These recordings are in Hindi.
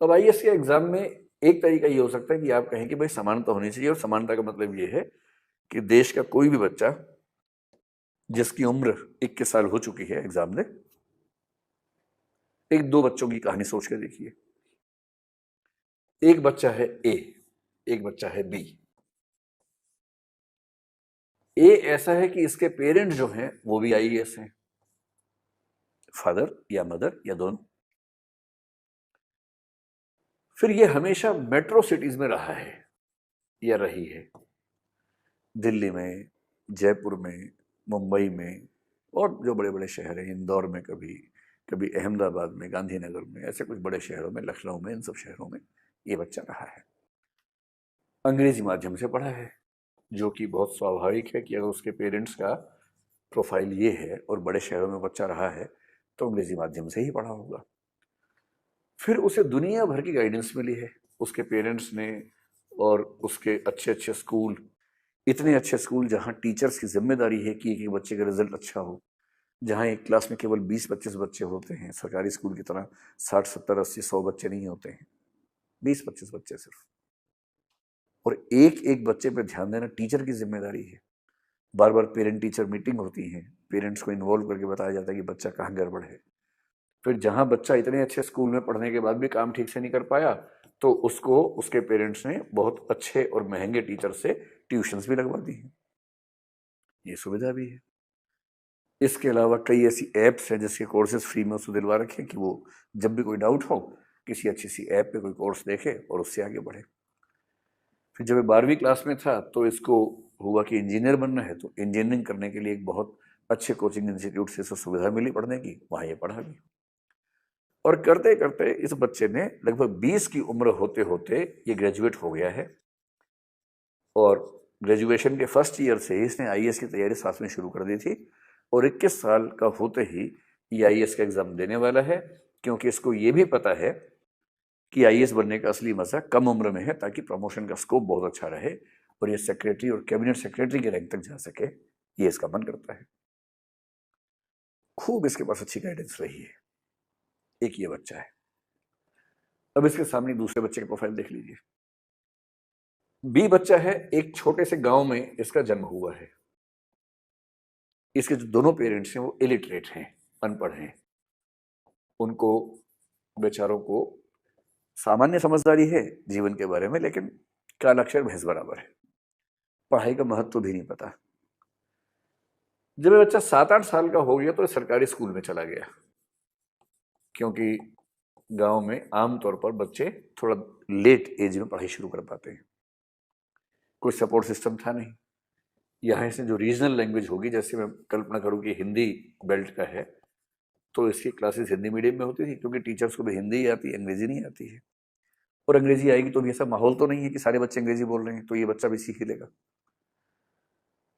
अब आईएएस के एग्जाम में एक तरीका ये हो सकता है कि आप कहें कि भाई समानता होनी चाहिए, और समानता का मतलब ये है कि देश का कोई भी बच्चा जिसकी उम्र 21 साल हो चुकी है एग्जाम दे। एक दो बच्चों की कहानी सोच के देखिए। एक बच्चा है ए, एक बच्चा है बी। ए ऐसा है कि इसके पेरेंट्स जो हैं वो भी आईएएस हैं, फादर या मदर या दोनों। फिर ये हमेशा मेट्रो सिटीज में रहा है या रही है, दिल्ली में, जयपुर में, मुंबई में, और जो बड़े बड़े शहर हैं, इंदौर में, कभी कभी अहमदाबाद में, गांधीनगर में, ऐसे कुछ बड़े शहरों में, लखनऊ में, इन सब शहरों में ये बच्चा रहा है। अंग्रेजी माध्यम से पढ़ा है, जो कि बहुत स्वाभाविक है कि अगर उसके पेरेंट्स का प्रोफाइल ये है और बड़े शहरों में बच्चा रहा है तो अंग्रेजी माध्यम से ही पढ़ा होगा। फिर उसे दुनिया भर की गाइडेंस मिली है उसके पेरेंट्स ने, और उसके अच्छे अच्छे स्कूल, इतने अच्छे स्कूल जहाँ टीचर्स की जिम्मेदारी है कि एक एक बच्चे का रिजल्ट अच्छा हो, जहाँ एक क्लास में केवल 20-25 बच्चे होते हैं, सरकारी स्कूल की तरह 60-70-80-100 बच्चे नहीं होते हैं, 20-25 बच्चे सिर्फ, और एक एक बच्चे पर ध्यान देना टीचर की जिम्मेदारी है। बार बार पेरेंट टीचर मीटिंग होती है, पेरेंट्स को इन्वॉल्व करके बताया जाता है कि बच्चा कहाँ गड़बड़ है। फिर जहाँ बच्चा इतने अच्छे स्कूल में पढ़ने के बाद भी काम ठीक से नहीं कर पाया तो उसको उसके पेरेंट्स ने बहुत अच्छे और महंगे टीचर से ट्यूशन्स भी लगवा दी हैं, ये सुविधा भी है। इसके अलावा कई ऐसी ऐप्स हैं जिसके कोर्सेज फ्री में उसको दिलवा रखे कि वो जब भी कोई डाउट हो किसी अच्छी सी ऐप पे कोई कोर्स देखे और उससे आगे बढ़े। फिर जब 12वीं क्लास में था तो इसको हुआ कि इंजीनियर बनना है, तो इंजीनियरिंग करने के लिए एक बहुत अच्छे कोचिंग इंस्टीट्यूट से सुविधा मिली पढ़ने की, वहाँ ये पढ़ा भी। और करते करते इस बच्चे ने लगभग 20 की उम्र होते होते ये ग्रेजुएट हो गया है, और ग्रेजुएशन के फर्स्ट ईयर से ही इसने आईएएस की तैयारी साथ में शुरू कर दी थी, और 21 साल का होते ही ये आईएएस का एग्जाम देने वाला है, क्योंकि इसको ये भी पता है कि आईएएस बनने का असली मजा कम उम्र में है, ताकि प्रमोशन का स्कोप बहुत अच्छा रहे और ये सेक्रेटरी और कैबिनेट सेक्रेटरी के रैंक तक जा सके, ये इसका मन करता है। खूब इसके पास अच्छी गाइडेंस रही है। एक ये बच्चा है। अब इसके सामने दूसरे बच्चे का प्रोफाइल देख लीजिए। बी बच्चा है, एक छोटे से गांव में इसका जन्म हुआ है। इसके जो दोनों पेरेंट्स हैं वो इलिटरेट हैं, अनपढ़ हैं। उनको बेचारों को सामान्य समझदारी है जीवन के बारे में, लेकिन काला अक्षर भैंस बराबर है, पढ़ाई का महत्व भी नहीं पता। जब ये बच्चा 7-8 साल का हो गया तो सरकारी स्कूल में चला गया, क्योंकि गांव में आमतौर पर बच्चे थोड़ा लेट एज में पढ़ाई शुरू कर पाते हैं, कोई सपोर्ट सिस्टम था नहीं। यहाँ से जो रीजनल लैंग्वेज होगी, जैसे मैं कल्पना करूँ कि हिंदी बेल्ट का है तो इसकी क्लासेस हिंदी मीडियम में होती थी, क्योंकि टीचर्स को भी हिंदी ही आती है, अंग्रेजी नहीं आती है। और अंग्रेजी आएगी तो भी ऐसा माहौल तो नहीं है कि सारे बच्चे अंग्रेजी बोल रहे हैं, तो ये बच्चा भी सीख ही लेगा।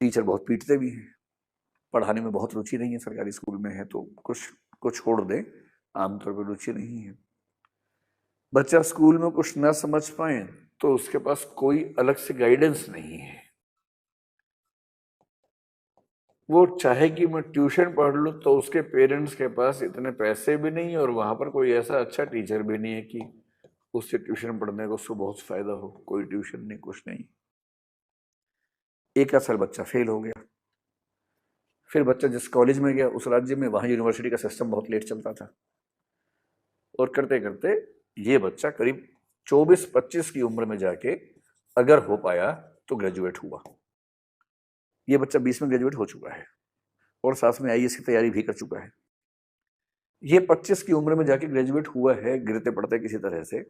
टीचर बहुत पीटते भी हैं, पढ़ाने में बहुत रुचि नहीं है, सरकारी स्कूल में है तो कुछ कुछ छोड़ दें, आमतौर पर रुचि नहीं है। बच्चा स्कूल में कुछ ना समझ पाए तो उसके पास कोई अलग से गाइडेंस नहीं है। वो चाहे कि मैं ट्यूशन पढ़ लूँ तो उसके पेरेंट्स के पास इतने पैसे भी नहीं, और वहाँ पर कोई ऐसा अच्छा टीचर भी नहीं है कि उससे ट्यूशन पढ़ने को उसको बहुत फायदा हो। कोई ट्यूशन नहीं, कुछ नहीं। एक साल बच्चा फेल हो गया। फिर बच्चा जिस कॉलेज में गया उस राज्य में, वहाँ यूनिवर्सिटी का सिस्टम बहुत लेट चलता था, और करते करते ये बच्चा करीब 24-25 की उम्र में जाके अगर हो पाया तो ग्रेजुएट हुआ। ये बच्चा 20 में ग्रेजुएट हो चुका है और साथ में आईएएस की तैयारी भी कर चुका है। ये 25 की उम्र में जाके ग्रेजुएट हुआ है गिरते पड़ते किसी तरह से,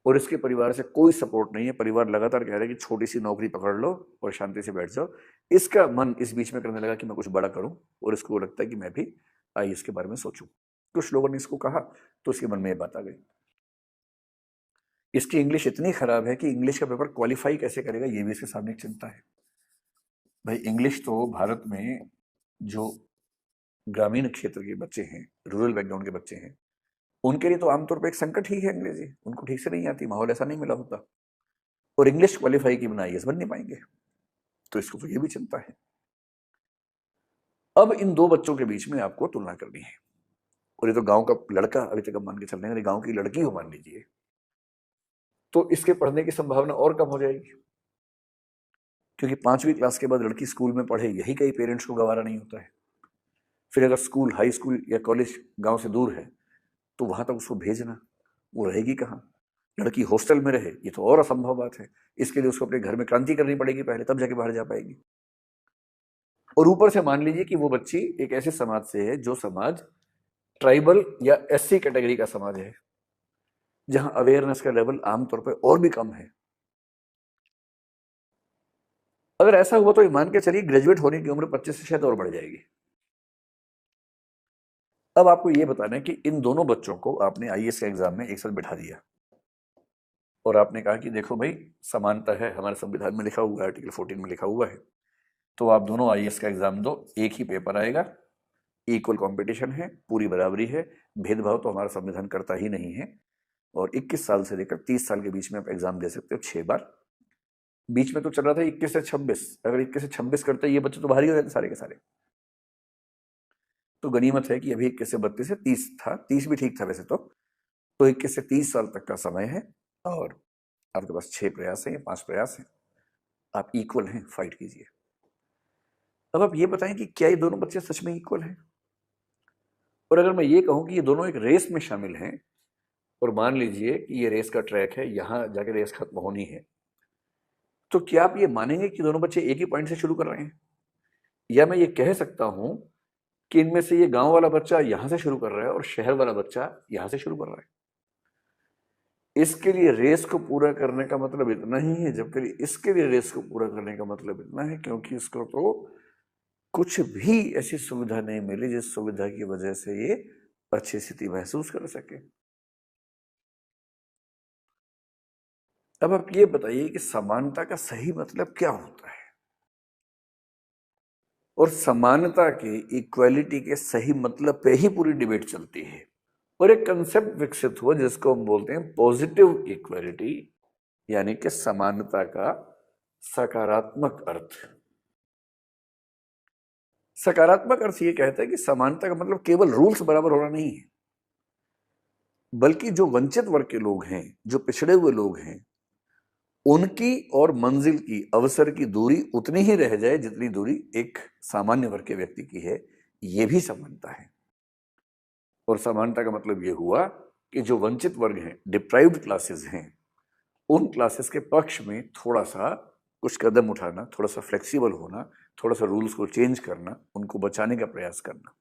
और इसके परिवार से कोई सपोर्ट नहीं है। परिवार लगातार कह रहा है कि छोटी सी नौकरी पकड़ लो और शांति से बैठ जाओ। इसका मन इस बीच में करने लगा कि मैं कुछ बड़ा करूं, और इसको लगता है कि मैं भी आईएएस के बारे में सोचूं। कुछ लोगों ने इसको कहा तो इसके मन में ये बात आ गई। इसकी इंग्लिश इतनी खराब है कि इंग्लिश का पेपर क्वालिफाई कैसे करेगा, ये भी इसके सामने एक चिंता है। भाई इंग्लिश तो भारत में जो ग्रामीण क्षेत्र के बच्चे हैं, रूरल बैकग्राउंड के बच्चे हैं, उनके लिए तो आमतौर पर एक संकट ही है अंग्रेजी। उनको ठीक से नहीं आती, माहौल ऐसा नहीं मिला होता, और इंग्लिश क्वालिफाई की बिना आईएएस बन नहीं पाएंगे, तो इसको तो ये भी चिंता है। अब इन दो बच्चों के बीच में आपको तुलना करनी है, और ये तो गांव का लड़का, अभी तक हम मान के चल रहे हैं गांव की लड़की हो मान लीजिए, तो इसके पढ़ने की संभावना और कम हो जाएगी, क्योंकि 5वीं क्लास के बाद लड़की स्कूल में पढ़े यही कई पेरेंट्स को गवारा नहीं होता है। फिर अगर स्कूल, हाई स्कूल या कॉलेज गांव से दूर है तो वहां तक उसको भेजना, वो रहेगी कहाँ? लड़की हॉस्टल में रहे ये तो और असंभव बात है। इसके लिए उसको अपने घर में क्रांति करनी पड़ेगी पहले, तब जाके बाहर जा पाएगी। और ऊपर से मान लीजिए कि वो बच्ची एक ऐसे समाज से है जो समाज ट्राइबल या एससी कैटेगरी का समाज है, जहां अवेयरनेस का लेवल आमतौर पर और भी कम है। अगर ऐसा हुआ तो मान के चलिए ग्रेजुएट होने की उम्र 25 से शायद और बढ़ जाएगी। अब आपको ये बताना है कि इन दोनों बच्चों को आपने आईएएस के एग्जाम में एक साथ बिठा दिया और आपने कहा कि देखो भाई, समानता है, हमारे संविधान में लिखा हुआ है, आर्टिकल 14 में लिखा हुआ है, तो आप दोनों आईएएस का एग्जाम दो, एक ही पेपर आएगा, इक्वल कंपटीशन है, पूरी बराबरी है, भेदभाव तो हमारा संविधान करता ही नहीं है। और 21 साल से लेकर 30 साल के बीच में आप एग्जाम दे सकते हो 6 बार। बीच में तो चल रहा था 21 से 26, अगर 21 से 26 करते ये बच्चे तो बाहर ही हो जाते सारे के सारे। तो गनीमत है कि अभी 21 से 32 से 30 था, 30 भी ठीक था वैसे तो 21 से 30 साल तक का समय है और आपके पास 6 प्रयास हैं, 5 प्रयास हैं, आप इक्वल हैं, फाइट कीजिए। अब आप ये बताएं कि क्या ये दोनों बच्चे सच में इक्वल हैं? और अगर मैं ये कहूं कि ये दोनों एक रेस में शामिल हैं और मान लीजिए कि ये रेस का ट्रैक है, यहां जाके रेस खत्म होनी है, तो क्या आप ये मानेंगे कि दोनों बच्चे एक ही पॉइंट से शुरू कर रहे हैं? या मैं ये कह सकता हूं कि इनमें से ये गांव वाला बच्चा यहां से शुरू कर रहा है और शहर वाला बच्चा यहां से शुरू कर रहा है? इसके लिए रेस को पूरा करने का मतलब इतना ही है, जबकि इसके लिए रेस को पूरा करने का मतलब इतना है क्योंकि इसको तो कुछ भी ऐसी सुविधा नहीं मिली जिस सुविधा की वजह से ये अच्छी स्थिति महसूस कर सके। अब आप ये बताइए कि समानता का सही मतलब क्या होता है और समानता के, इक्वालिटी के सही मतलब पे ही पूरी डिबेट चलती है। और एक कंसेप्ट विकसित हुआ जिसको हम बोलते हैं पॉजिटिव इक्वालिटी, यानी कि समानता का सकारात्मक अर्थ। सकारात्मक अर्थ ये कहता है कि समानता का मतलब केवल रूल्स बराबर होना नहीं है, बल्कि जो वंचित वर्ग के लोग हैं, जो पिछड़े हुए लोग हैं, उनकी और मंजिल की, अवसर की दूरी उतनी ही रह जाए जितनी दूरी एक सामान्य वर्ग के व्यक्ति की है। यह भी समानता है। और समानता का मतलब यह हुआ कि जो वंचित वर्ग हैं, डिप्राइव्ड क्लासेस हैं, उन क्लासेस के पक्ष में थोड़ा सा कुछ कदम उठाना, थोड़ा सा फ्लेक्सिबल होना, थोड़ा सा रूल्स को चेंज करना, उनको बचाने का प्रयास करना।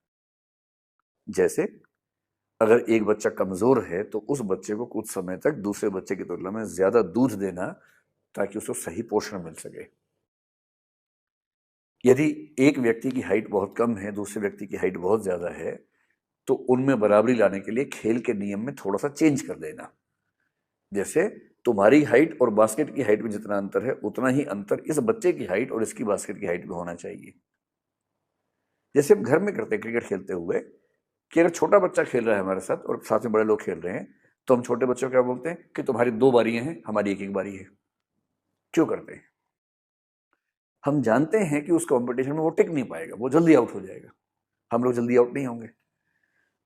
जैसे अगर एक बच्चा कमजोर है तो उस बच्चे को कुछ समय तक दूसरे बच्चे की तुलना में ज्यादा दूध देना ताकि उसको सही पोषण मिल सके। यदि एक व्यक्ति की हाइट बहुत कम है, दूसरे व्यक्ति की हाइट बहुत ज्यादा है, तो उनमें बराबरी लाने के लिए खेल के नियम में थोड़ा सा चेंज कर देना। जैसे तुम्हारी हाइट और बास्केट की हाइट में जितना अंतर है उतना ही अंतर इस बच्चे की हाइट और इसकी बास्केट की हाइट में होना चाहिए। जैसे हम घर में करते हैं क्रिकेट खेलते हुए कि अगर छोटा बच्चा खेल रहा है हमारे साथ और साथ में बड़े लोग खेल रहे हैं, तो हम छोटे बच्चों को क्या बोलते हैं कि तुम्हारी 2 बारियां हैं, हमारी एक बारी है। क्यों करते हैं? हम जानते हैं कि उस कंपटीशन में वो टिक नहीं पाएगा, वो जल्दी आउट हो जाएगा, हम लोग जल्दी आउट नहीं होंगे।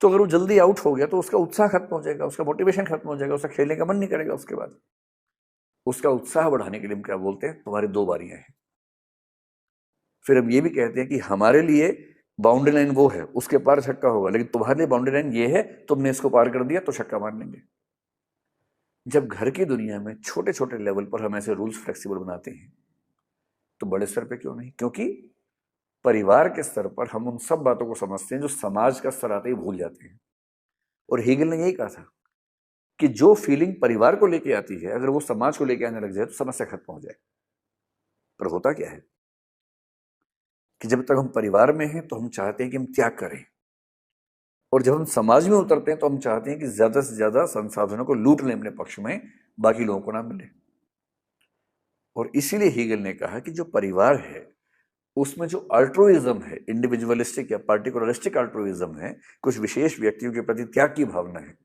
तो अगर वो जल्दी आउट हो गया तो उसका उत्साह खत्म हो जाएगा, उसका मोटिवेशन खत्म हो जाएगा, उसका खेलने का मन नहीं करेगा। उसके बाद उसका उत्साह बढ़ाने के लिए हम क्या बोलते हैं, तुम्हारी 2 बारियां हैं। फिर हम ये भी कहते हैं कि हमारे लिए बाउंड्री लाइन वो है, उसके पार छक्का होगा, लेकिन तुम्हारे लिए बाउंड्री लाइन ये है, तुमने इसको पार कर दिया तो छक्का मार लेंगे। जब घर की दुनिया में छोटे छोटे लेवल पर हम ऐसे रूल्स फ्लेक्सिबल बनाते हैं, तो बड़े स्तर पे क्यों नहीं? क्योंकि परिवार के स्तर पर हम उन सब बातों को समझते हैं जो समाज का स्तर आते ही भूल जाते हैं। और हेगल ने यही कहा था कि जो फीलिंग परिवार को लेके आती है, अगर वो समाज को लेके आने लग जाए तो समस्या खत्म हो जाए। पर होता क्या है कि जब तक हम परिवार में हैं तो हम चाहते हैं कि हम त्याग करें, और जब हम समाज में उतरते हैं तो हम चाहते हैं कि ज्यादा से ज्यादा संसाधनों को लूट लें अपने पक्ष में, बाकी लोगों को ना मिले। और इसीलिए हीगल ने कहा कि जो परिवार है उसमें जो अल्ट्रुइज्म है, इंडिविजुअलिस्टिक या पार्टिकुलरिस्टिक अल्ट्रुइज्म है, कुछ विशेष व्यक्तियों के प्रति त्याग की भावना है।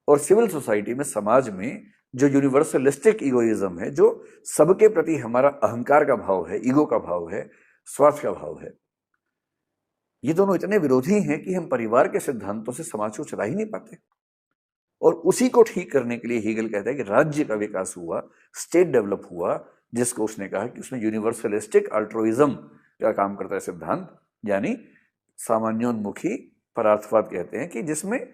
और सिविल सोसाइटी में, समाज में जो यूनिवर्सलिस्टिक इगोइज्म है, जो सबके प्रति हमारा अहंकार का भाव है, ईगो का भाव है, स्वार्थ का भाव है, ये दोनों इतने विरोधी हैं कि हम परिवार के सिद्धांतों से समाज को चला ही नहीं पाते। और उसी को ठीक करने के लिए हीगल कहता है कि राज्य का विकास हुआ, स्टेट डेवलप हुआ, जिसको उसने कहा कि उसमें यूनिवर्सलिस्टिक अल्ट्रुइज्म का काम करता है सिद्धांत, यानी सामान्योन्मुखी परार्थवाद कहते हैं, कि जिसमें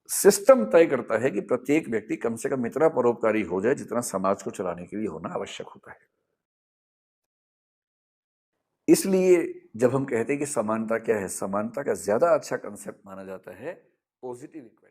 सिस्टम तय करता है कि प्रत्येक व्यक्ति कम से कम इतना परोपकारी हो जाए जितना समाज को चलाने के लिए होना आवश्यक होता है। इसलिए जब हम कहते हैं कि समानता क्या है, समानता का ज्यादा अच्छा कंसेप्ट माना जाता है पॉजिटिव इक्वालिटी।